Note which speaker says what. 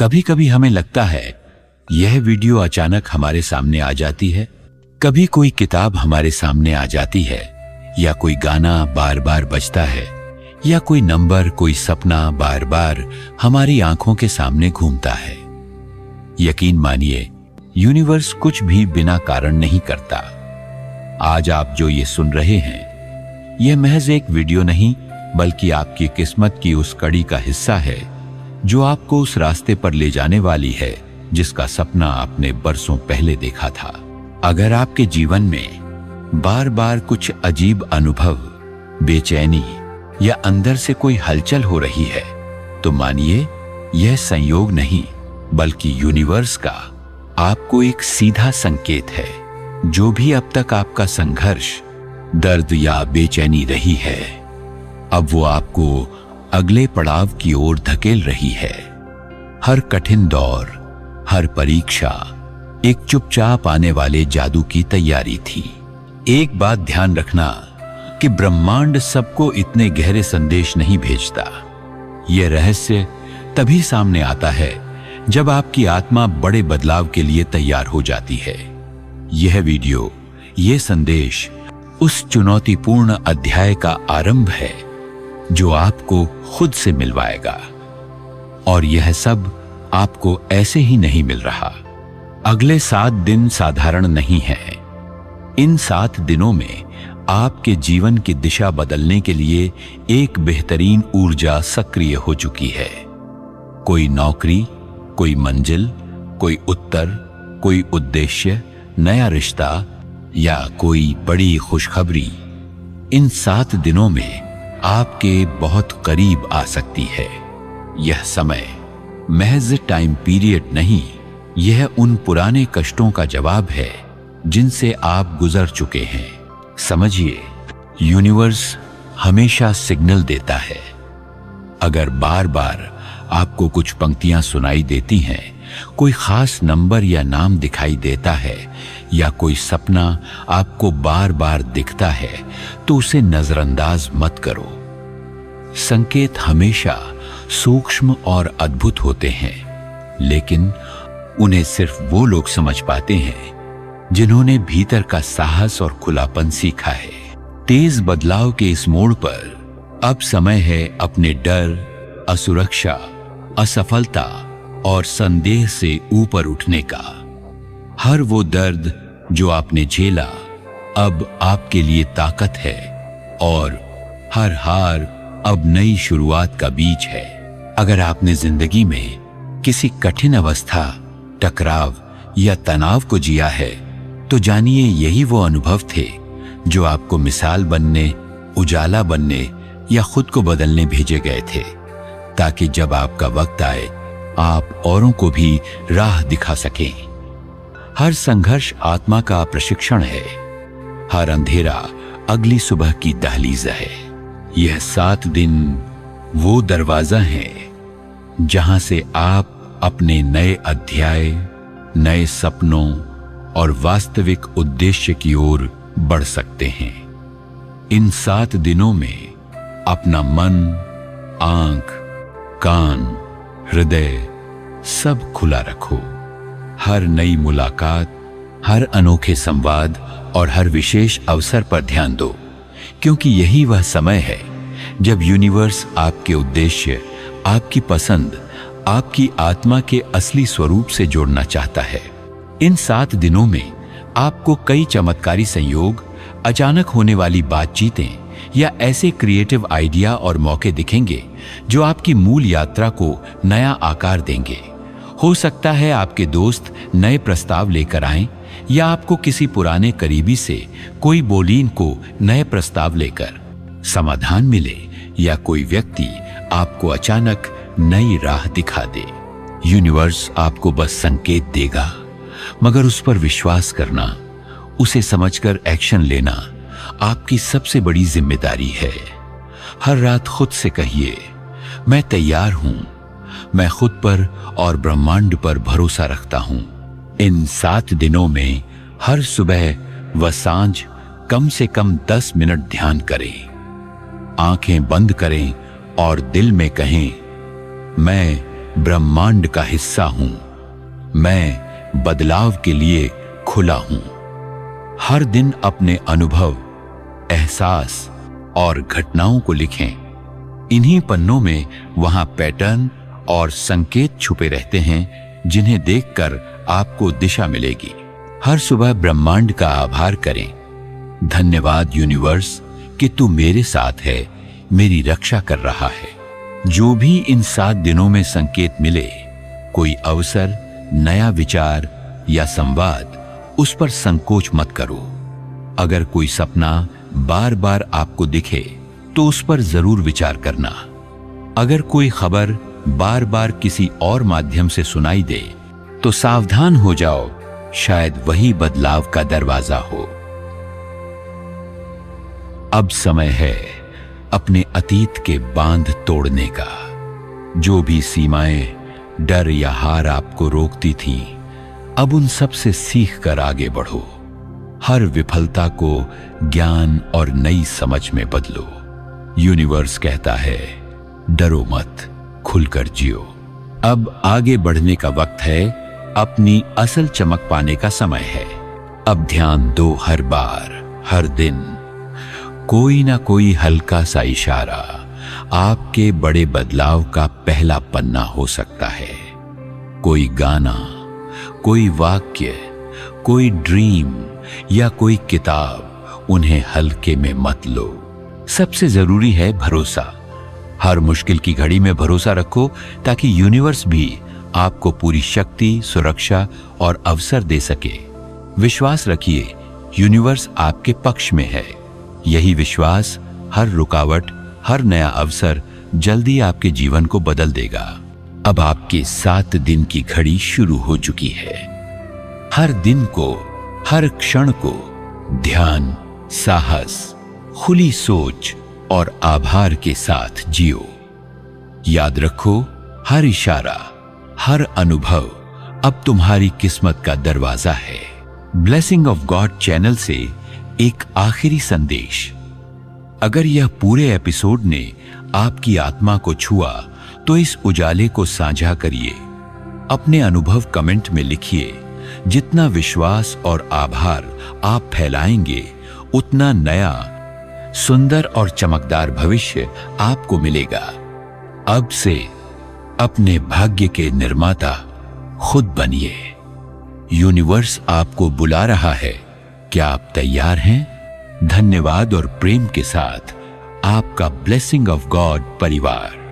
Speaker 1: कभी कभी हमें लगता है यह वीडियो अचानक हमारे सामने आ जाती है, कभी कोई किताब हमारे सामने आ जाती है, या कोई गाना बार बार बजता है, या कोई नंबर, कोई सपना बार बार हमारी आंखों के सामने घूमता है। यकीन मानिए, यूनिवर्स कुछ भी बिना कारण नहीं करता। आज आप जो ये सुन रहे हैं, यह महज एक वीडियो नहीं, बल्कि आपकी किस्मत की उस कड़ी का हिस्सा है जो आपको उस रास्ते पर ले जाने वाली है जिसका सपना आपने बरसों पहले देखा था। अगर आपके जीवन में बार बार कुछ अजीब अनुभव, बेचैनी या अंदर से कोई हलचल हो रही है, तो मानिए यह संयोग नहीं, बल्कि यूनिवर्स का आपको एक सीधा संकेत है। जो भी अब तक आपका संघर्ष, दर्द या बेचैनी रही है, अब वो आपको अगले पड़ाव की ओर धकेल रही है। हर कठिन दौर, हर परीक्षा एक चुपचाप आने वाले जादू की तैयारी थी। एक बात ध्यान रखना कि ब्रह्मांड सबको इतने गहरे संदेश नहीं भेजता। यह रहस्य तभी सामने आता है जब आपकी आत्मा बड़े बदलाव के लिए तैयार हो जाती है। यह वीडियो, यह संदेश उस चुनौतीपूर्ण अध्याय का आरंभ है जो आपको खुद से मिलवाएगा। और यह सब आपको ऐसे ही नहीं मिल रहा। अगले 7 दिन साधारण नहीं हैं। इन 7 दिनों में आपके जीवन की दिशा बदलने के लिए एक बेहतरीन ऊर्जा सक्रिय हो चुकी है। कोई नौकरी, कोई मंजिल, कोई उत्तर, कोई उद्देश्य, नया रिश्ता या कोई बड़ी खुशखबरी इन 7 दिनों में आपके बहुत करीब आ सकती है। यह समय महज टाइम पीरियड नहीं, यह उन पुराने कष्टों का जवाब है जिनसे आप गुजर चुके हैं। समझिए, यूनिवर्स हमेशा सिग्नल देता है। अगर बार बार आपको कुछ पंक्तियां सुनाई देती हैं, कोई खास नंबर या नाम दिखाई देता है, या कोई सपना आपको बार बार दिखता है, तो उसे नजरअंदाज मत करो। संकेत हमेशा सूक्ष्म और अद्भुत होते हैं, लेकिन उन्हें सिर्फ वो लोग समझ पाते हैं जिन्होंने भीतर का साहस और खुलापन सीखा है। तेज बदलाव के इस मोड़ पर अब समय है अपने डर, असुरक्षा, असफलता और संदेह से ऊपर उठने का। हर वो दर्द जो आपने झेला अब आपके लिए ताकत है, और हर हार अब नई शुरुआत का बीज है। अगर आपने जिंदगी में किसी कठिन अवस्था, टकराव या तनाव को जिया है, तो जानिए यही वो अनुभव थे जो आपको मिसाल बनने, उजाला बनने या खुद को बदलने भेजे गए थे, ताकि जब आपका वक्त आए आप औरों को भी राह दिखा सकें। हर संघर्ष आत्मा का प्रशिक्षण है, हर अंधेरा अगली सुबह की दहलीज है। यह 7 दिन वो दरवाजा है जहां से आप अपने नए अध्याय, नए सपनों और वास्तविक उद्देश्य की ओर बढ़ सकते हैं। इन 7 दिनों में अपना मन, आंख, कान, हृदय सब खुला रखो। हर नई मुलाकात, हर अनोखे संवाद और हर विशेष अवसर पर ध्यान दो, क्योंकि यही वह समय है जब यूनिवर्स आपके उद्देश्य, आपकी पसंद, आपकी आत्मा के असली स्वरूप से जोड़ना चाहता है। इन 7 दिनों में आपको कई चमत्कारी संयोग, अचानक होने वाली बातचीतें या ऐसे क्रिएटिव आइडिया और मौके दिखेंगे जो आपकी मूल यात्रा को नया आकार देंगे। हो सकता है आपके दोस्त नए प्रस्ताव लेकर आएं, या आपको किसी पुराने करीबी से कोई बोलीन को नए प्रस्ताव लेकर समाधान मिले, या कोई व्यक्ति आपको अचानक नई राह दिखा दे। यूनिवर्स आपको बस संकेत देगा, मगर उस पर विश्वास करना, उसे समझकर एक्शन लेना आपकी सबसे बड़ी जिम्मेदारी है। हर रात खुद से कहिए, मैं तैयार हूं, मैं खुद पर और ब्रह्मांड पर भरोसा रखता हूं। इन 7 दिनों में हर सुबह व सांझ कम से कम 10 मिनट ध्यान करें। आंखें बंद करें और दिल में कहें, मैं ब्रह्मांड का हिस्सा हूं। मैं बदलाव के लिए खुला हूं। हर दिन अपने अनुभव, एहसास और घटनाओं को लिखें। इन्हीं पन्नों में वहां पैटर्न और संकेत छुपे रहते हैं जिन्हें देखकर आपको दिशा मिलेगी। हर सुबह ब्रह्मांड का आभार करें। धन्यवाद यूनिवर्स कि तू मेरे साथ है, मेरी रक्षा कर रहा है। जो भी इन 7 दिनों में संकेत मिले, कोई अवसर, नया विचार या संवाद, उस पर संकोच मत करो। अगर कोई सपना बार बार आपको दिखे तो उस पर जरूर विचार करना। अगर कोई खबर बार बार किसी और माध्यम से सुनाई दे तो सावधान हो जाओ, शायद वही बदलाव का दरवाजा हो। अब समय है अपने अतीत के बांध तोड़ने का। जो भी सीमाएं, डर या हार आपको रोकती थीं, अब उन सब से सीख कर आगे बढ़ो। हर विफलता को ज्ञान और नई समझ में बदलो। यूनिवर्स कहता है, डरो मत, खुलकर जियो। अब आगे बढ़ने का वक्त है, अपनी असल चमक पाने का समय है। अब ध्यान दो हर बार, हर दिन। कोई ना कोई हल्का सा इशारा आपके बड़े बदलाव का पहला पन्ना हो सकता है। कोई गाना, कोई वाक्य, कोई ड्रीम या कोई किताब, उन्हें हल्के में मत लो। सबसे जरूरी है भरोसा। हर मुश्किल की घड़ी में भरोसा रखो ताकि यूनिवर्स भी आपको पूरी शक्ति, सुरक्षा और अवसर दे सके। विश्वास रखिए, यूनिवर्स आपके पक्ष में है। यही विश्वास हर रुकावट, हर नया अवसर जल्दी आपके जीवन को बदल देगा। अब आपके 7 दिन की घड़ी शुरू हो चुकी है। हर दिन को, हर क्षण को ध्यान, साहस, खुली सोच और आभार के साथ जियो। याद रखो, हर इशारा, हर अनुभव अब तुम्हारी किस्मत का दरवाजा है। ब्लेसिंग ऑफ गॉड चैनल से एक आखिरी संदेश। अगर यह पूरे एपिसोड ने आपकी आत्मा को छुआ तो इस उजाले को साझा करिए। अपने अनुभव कमेंट में लिखिए। जितना विश्वास और आभार आप फैलाएंगे, उतना नया, सुंदर और चमकदार भविष्य आपको मिलेगा। अब से अपने भाग्य के निर्माता खुद बनिए। यूनिवर्स आपको बुला रहा है। क्या आप तैयार हैं? धन्यवाद और प्रेम के साथ आपका ब्लेसिंग ऑफ गॉड परिवार।